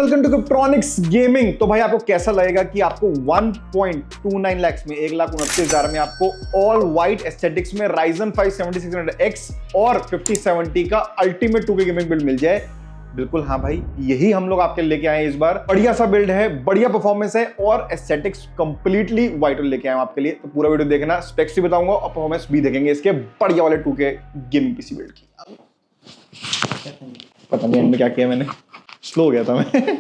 Welcome to क्रिप्टोनिक्स gaming. तो भाई आपको कैसा लगेगा कि आपको 1.29 लाख में 1,29,000 में आपको ऑल वाइट एस्थेटिक्स में Ryzen 5 7600X और 5070 का अल्टीमेट 2K गेमिंग बिल्ड मिल जाए। बिल्कुल हाँ भाई, यही हम लोग आपके लेके आए हैं इस बार। बढ़िया सा बिल्ड है, बढ़िया परफॉर्मेंस है और एस्थेटिक्स कंप्लीटली वाइट लेके आए हैं आपके लिए। तो पूरा वीडियो देखना, स्पेक्स भी बताऊंगा और परफॉर्मेंस भी देखेंगे इसके बढ़िया वाले 2K गेमिंग पीसी बिल्ड की। पता नहीं एंड में क्या किया मैंने, स्लो हो गया था मैं।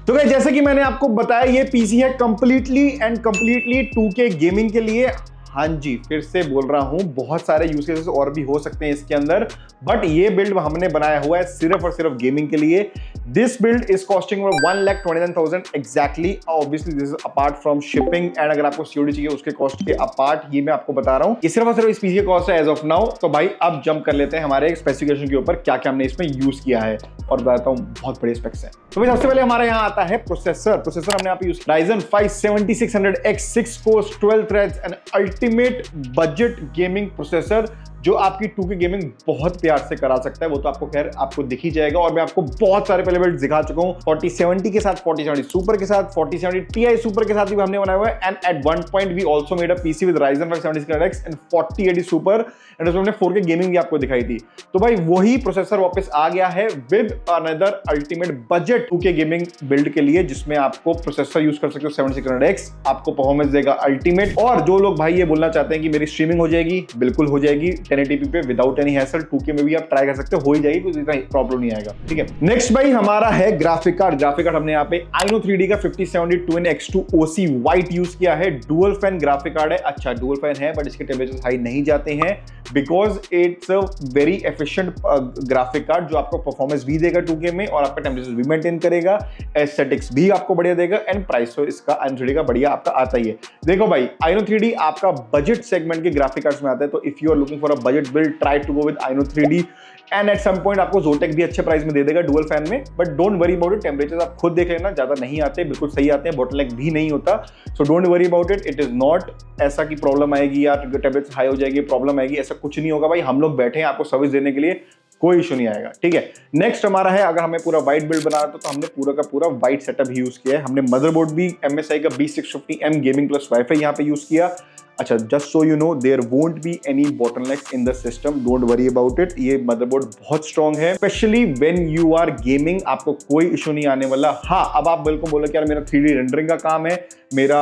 तो गाइस जैसे कि मैंने आपको बताया, ये पीसी है completely and completely 2K gaming के लिए। हाँ जी, फिर से बोल रहा हूं, बहुत सारे यूज केसेस और भी हो सकते हैं इसके अंदर, बट ये बिल्ड हमने बनाया हुआ है सिर्फ और सिर्फ गेमिंग के लिए। This build is costing 1,29,000 exactly. Obviously this is apart from shipping and अगर आपको सीओडी चाहिए उसके कॉस्ट के अपार्ट, ये मैं आपको बता रहा हूँ। ये सिर्फ और सिर्फ इस पीसी का कॉस्ट है एज ऑफ नाउ। तो भाई अब जंप कर लेते हैं हमारे स्पेसिफिकेशन के ऊपर, क्या क्या हमने इसमें यूज किया है और बताता हूँ, बहुत बड़े स्पेक्स हैं। तो भाई सबसे पहले हमारे यहाँ आता है प्रोसेसर। हमने यहाँ पे use Ryzen 5 7600X 6 course 12 threads and ultimate budget gaming processor, जो आपकी 2K गेमिंग बहुत प्यार से करा सकता है। वो तो आपको खैर आपको दिख ही जाएगा और मैं आपको बहुत सारे पहले बिल्ड दिखा चुका हूँ। 4070 के साथ, 4070 सुपर के साथ, 4070 Ti सुपर के साथ भी हमने बनाया हुआ है। And at one point we also made a PC with Ryzen 5 7600X and 4080 super, and उसमें हमने 4K गेमिंग भी आपको दिखाई थी। तो भाई वही प्रोसेसर वापस आ गया है with another ultimate budget 2K gaming build के लिए, जिसमें आपको प्रोसेसर यूज कर सकते हो 7600X, आपको परफॉर्मेंस देगा अल्टीमेट। और जो लोग भाई ये बोलना चाहते हैं कि मेरी स्ट्रीमिंग हो जाएगी, बिल्कुल हो जाएगी 1080p पे विदाउट एनी हैसल। 2K में भी आप ट्राई कर सकते हो, हो ही जाएगी, कोई इतना प्रॉब्लम नहीं आएगा। ठीक है, नेक्स्ट भाई हमारा है ग्राफिक कार्ड। हमने यहाँ पे Aino 3D का 5070 2X2 OC वाइट यूज किया है। डुअल फैन ग्राफिक कार्ड है। अच्छा डुअल फैन है बट इसके टेम्परेचर हाई नहीं जाते हैं because it's a very efficient graphic card, जो आपको परफॉर्मेंस भी देगा 2K में और आपका टेम्परेचर भी मेंटेन करेगा, एस्थेटिक्स भी आपको बढ़िया देगा एंड प्राइस तो इसका Aino 3D का बढ़िया आपका आता ही है। देखो भाई Aino 3D आपका बजट सेगमेंट के ग्राफिक कार्ड्स में आता है, तो if you are looking for a budget build, try to go with Aino 3D and at some point आपको Zotac भी अच्छे प्राइस में दे देगा डुअल फैन में। But don't worry about it, temperature आप खुद देख लेना, ज्यादा नहीं आते, बिल्कुल सही आते हैं, बॉटलनेक भी नहीं होता। So don't worry about it, it is not ऐसा कि प्रॉब्लम आएगी या टेम्परेचर हाई हो जाएगी, प्रॉब्लम आएगी, ऐसा कुछ नहीं होगा भाई। हम लोग बैठे हैं आपको सर्विस देने के लिए, कोई इशू नहीं आएगा। ठीक है, नेक्स्ट हमारा है, अगर हमें पूरा वाइट बिल्ड बनाना था तो हमने पूरा का पूरा वाइट सेटअप ही यूज किया है। हमने मदरबोर्ड भी MSI का B650M गेमिंग प्लस वाईफाई यहाँ पे यूज किया। अच्छा, just so you know, there won't be any bottlenecks in the system, don't worry about it. ये मदरबोर्ड बहुत स्ट्रॉन्ग है, specially when you are gaming, आपको कोई इशू नहीं आने वाला। हाँ, अब आप बिल्कुल बोलो कि यार मेरा 3D रेंडरिंग का काम है, मेरा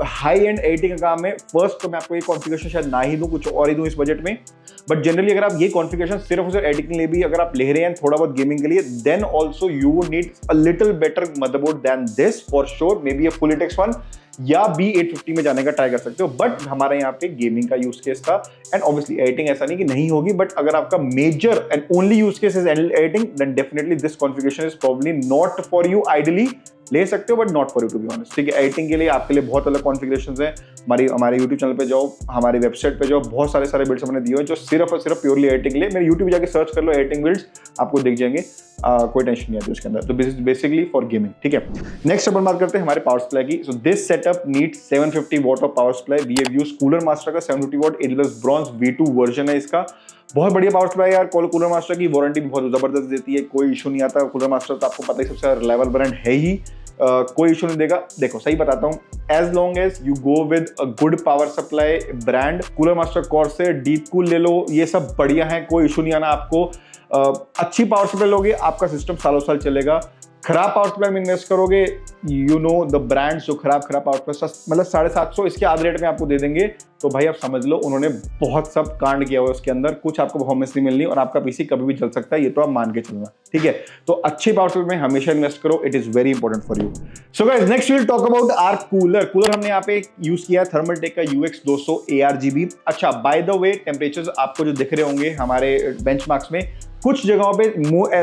हाई एंड एडिटिंग का काम है, फर्स्ट तो मैं आपको ये कॉन्फ़िगरेशन शायद ना ही दूं, कुछ और ही दूं इस बजट में। बट जनरली अगर आप ये कॉन्फ़िगरेशन सिर्फ और सिर्फ एडिटिंग के लिए भी अगर आप ले रहे हैं, थोड़ा बहुत गेमिंग के लिए, then also you would need a little better motherboard than this for sure. Maybe a full ATX one या B850 में जाने का ट्राई कर सकते हो, बट हमारे यहाँ पे गेमिंग का यूज केस था एंड ऑब्वियसली एडिटिंग ऐसा नहीं कि नहीं होगी, बट अगर आपका major and only use case is editing, then definitely this configuration is probably not for you. Ideally ले सकते हो but not for you to be honest. ठीक है, एडिटिंग के लिए आपके लिए बहुत अलग कॉन्फ़िगरेशंस हैं। हमारे YouTube चैनल पे जाओ, हमारी वेबसाइट पे जाओ, बहुत सारे बिल्ड्स हमने दिए हैं जो सिर्फ और सिर्फ प्योरली एडिटिंग के लिए। मेरे YouTube जाके सर्च कर लो एडिटिंग बिल्ड्स, आपको दिख जाएंगे, कोई टेंशन नहीं आती उसके अंदर। तो बेसिकली फॉर गेमिंग। ठीक है, नेक्स्ट अपन बात करते हैं हमारे पावर सप्लाई की। So this setup needs 750 watt of power supply. We have used Cooler Master का 750 what AWS bronze V2 version है इसका। बहुत बढ़िया पावर सप्लाई यार। कूलर मास्टर की वारंटी भी बहुत जबरदस्त देती है, कोई इशू नहीं आता। कूलर मास्टर तो आपको पता ही सबसे रिलायबल ब्रांड है ही, कोई इशू नहीं देगा। देखो सही बताता हूँ, as long as you go with a good power supply brand, Cooler Master Corsair, DeepCool ले लो, ये सब बढ़िया है, कोई इशू नहीं आना आपको। अच्छी पावर सप्लाई लोगे, आपका सिस्टम सालों साल चलेगा। खराब पावर सप्लाई में इन्वेस्ट करोगे, यू नो द ब्रांड्स जो खराब आउटपुट मतलब 750 इसके आधे रेट में आपको दे देंगे, तो भाई आप समझ लो उन्होंने बहुत सब कांड किया हुआ है उसके अंदर, कुछ आपको परफॉर्मेंस नहीं मिलनी और आपका पीसी कभी भी चल सकता है, ये तो आप मान के चलना, ठीक है। तो अच्छे पावर सप्लाई में हमेशा इन्वेस्ट करो, it is very important for you. So guys next we will talk about our cooler हमने यहाँ पे यूज किया है थर्मलटेक का UX 200 ARGB। अच्छा बाय द वे टेम्परेचर्स आपको जो दिख रहे होंगे हमारे बेंचमार्क्स में, कुछ जगहों पे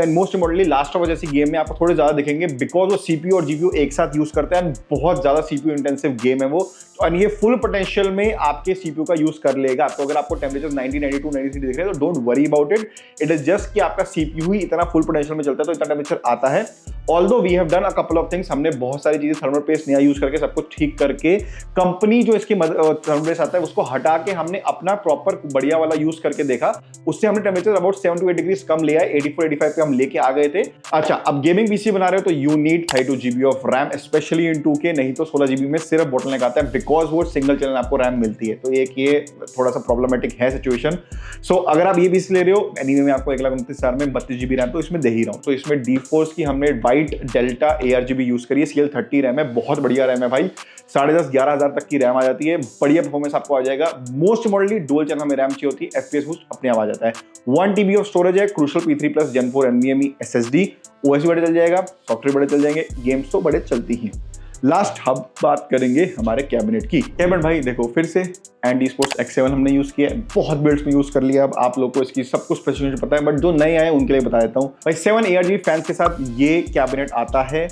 मोस्ट इम्पोर्टेंटली लास्ट ऑफ जैसी गेम में आपको थोड़े ज्यादा दिखेंगे, बिकॉज वो सीपीयू और जीपीयू एक साथ यूज करते हैं, बहुत ज्यादा सीपीयू इंटेंसिव गेम है वो, और ये फुल पोटेंशियल में आपके सीपीयू का यूज कर लेगा। तो अगर आपको टेम्परेचर 90, 92, 93 दिख रहे हैं तो don't worry about it, it is just कि आपका सीपीयू ही इतना फुल पोटेंशियल में चलता है तो इतना टेम्परेचर आता है। Although we have done a couple of things, हमने बहुत सारी चीजें थर्मल पेस्ट नया यूज करके सब कुछ ठीक करके, कंपनी जो इसकी थर्मल पेस्ट आता है उसको हटा के हमने अपना प्रॉपर बढ़िया वाला यूज करके देखा, उससे हमने टेम्परेचर अबाउट 7 to 8 डिग्रीज कम लिया है, 84-85 पे हम लेके आ गए थे। अच्छा अब गेमिंग पीसी बना रहे हो तो you need 32 GB of RAM, specially in 2K, नहीं तो 16 GB में सिर्फ बोटलनेक आता है, बिकॉज वो सिंगल चैनल आपको रैम मिलती है, तो एक ये थोड़ा सा प्रॉब्लमेटिक है सिचुएशन। सो अगर आप ये पीसी ले रहे हो, एनीवे में आपको 1,29,000 में 32 GB रैम तो इसमें दे ही रहा हूँ। तो इसमें GeForce की हमने वाइट डेल्टा ARGB यूज करी है, CL30 रैम है, बहुत बढ़िया रैम है भाई, 10,500-11,000 तक की रैम आ जाती है, बढ़िया परफॉर्मेंस आपको आ जाएगा। मोस्ट इम्पोर्टेंटली डुअल चैनल में रैम चाहिए होती है, FPS बूस्ट अपने आप आ जाता है। 1 TB ऑफ स्टोरेज है, crucial P3+ Gen 4 NVMe SSD, OS भी बड़े चल जाएगा, सॉफ्टवेयर बड़े चल जाएंगे, गेम्स तो बड़े चलती ही। लास्ट हम बात करेंगे हमारे कैबिनेट की। कैबिनेट भाई देखो फिर से एंड स्पोर्ट्स X7 हमने यूज किया है, बहुत बिल्ड्स में यूज कर लिया, अब आप लोग को इसकी सब कुछ स्पेसिफिकेशन पता है, बट जो नए आए उनके लिए बता देता हूँ भाई। 7 ARGB फैंस के साथ ये कैबिनेट आता है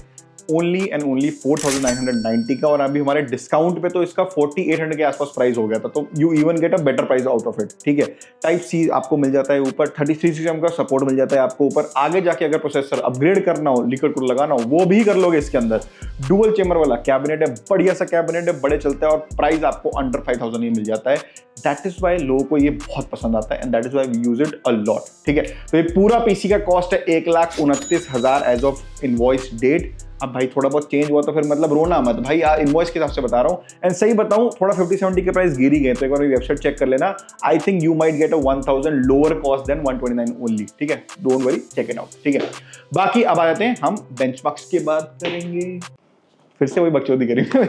ओनली एंड ओनली 4,990 का, और अभी हमारे डिस्काउंट पे तो इसका 4,800 के आसपास प्राइस हो गया था, तो you even get a better price out of it, ठीक है। टाइप सी आपको मिल जाता है ऊपर, 33 का सपोर्ट मिल जाता है आपको ऊपर, आगे जाके अगर प्रोसेसर अपग्रेड करना हो, लिक्विड कूलर लगाना हो, वो भी कर लोगे इसके अंदर। डुअल चेंबर वाला कैबिनेट है, बढ़िया सा कैबिनेट है, बड़े चलता है, और प्राइस आपको अंडर 5,000 ही मिल जाता है। दैट इज वाई लोगों को ये बहुत पसंद आता है, and that is why we use it a lot, ठीक है। तो ये पूरा पीसी का कॉस्ट है 1,29,000 एज ऑफ इनवॉइस डेट। अब भाई थोड़ा बहुत चेंज हुआ तो फिर मतलब रोना मत भाई, इनवॉइस के हिसाब से बता रहा हूँ। एंड सही बताऊँ थोड़ा 50-70 के प्राइस गिर ही गए, तो एक बार वेबसाइट चेक कर लेना। I think you might get a 1,000 lower cost than 129 only, ठीक है, don't worry, check it out, ठीक है। बाकी अब आ जाते हैं हम बेंचमार्क्स की बात करेंगे, फिर से वही बकचोदी करेंगे।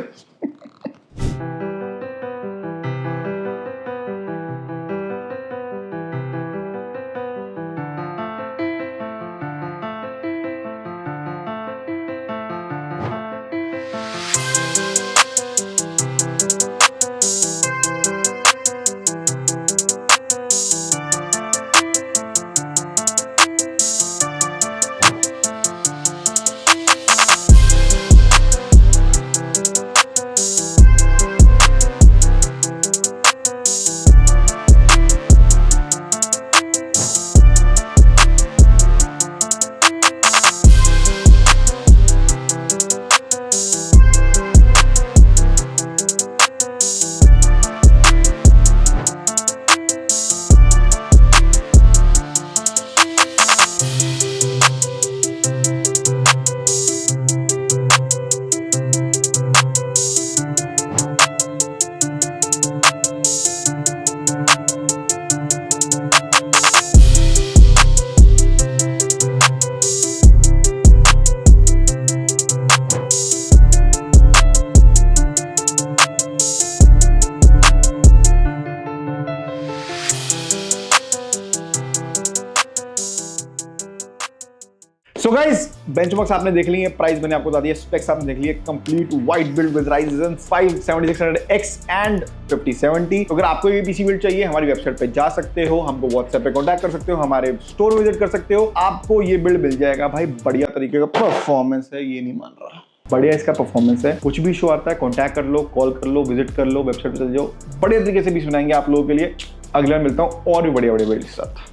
सो गाइस बेंचमार्क्स आपने देख लिए, प्राइस मैंने आपको बता दिया, स्पेक्स आपने देख लिए, complete white build with Ryzen 5 7600X and 5070। अगर आपको ये पीसी बिल्ड चाहिए हमारी वेबसाइट पे जा सकते हो, हमको व्हाट्सएप पे कांटेक्ट कर सकते हो, हमारे स्टोर विजिट कर सकते हो, आपको ये बिल्ड मिल जाएगा भाई। बढ़िया तरीके का परफॉर्मेंस है, ये नहीं मान रहा, बढ़िया इसका परफॉर्मेंस है, कुछ भी इशू आता है कांटेक्ट कर लो, कॉल कर लो, विजिट कर लो, वेबसाइट पे चल जाओ, बढ़िया तरीके से पीस बनाएंगे आप लोगों के लिए। अगले मिलता हूँ और भी बढ़िया बिल्ड के साथ।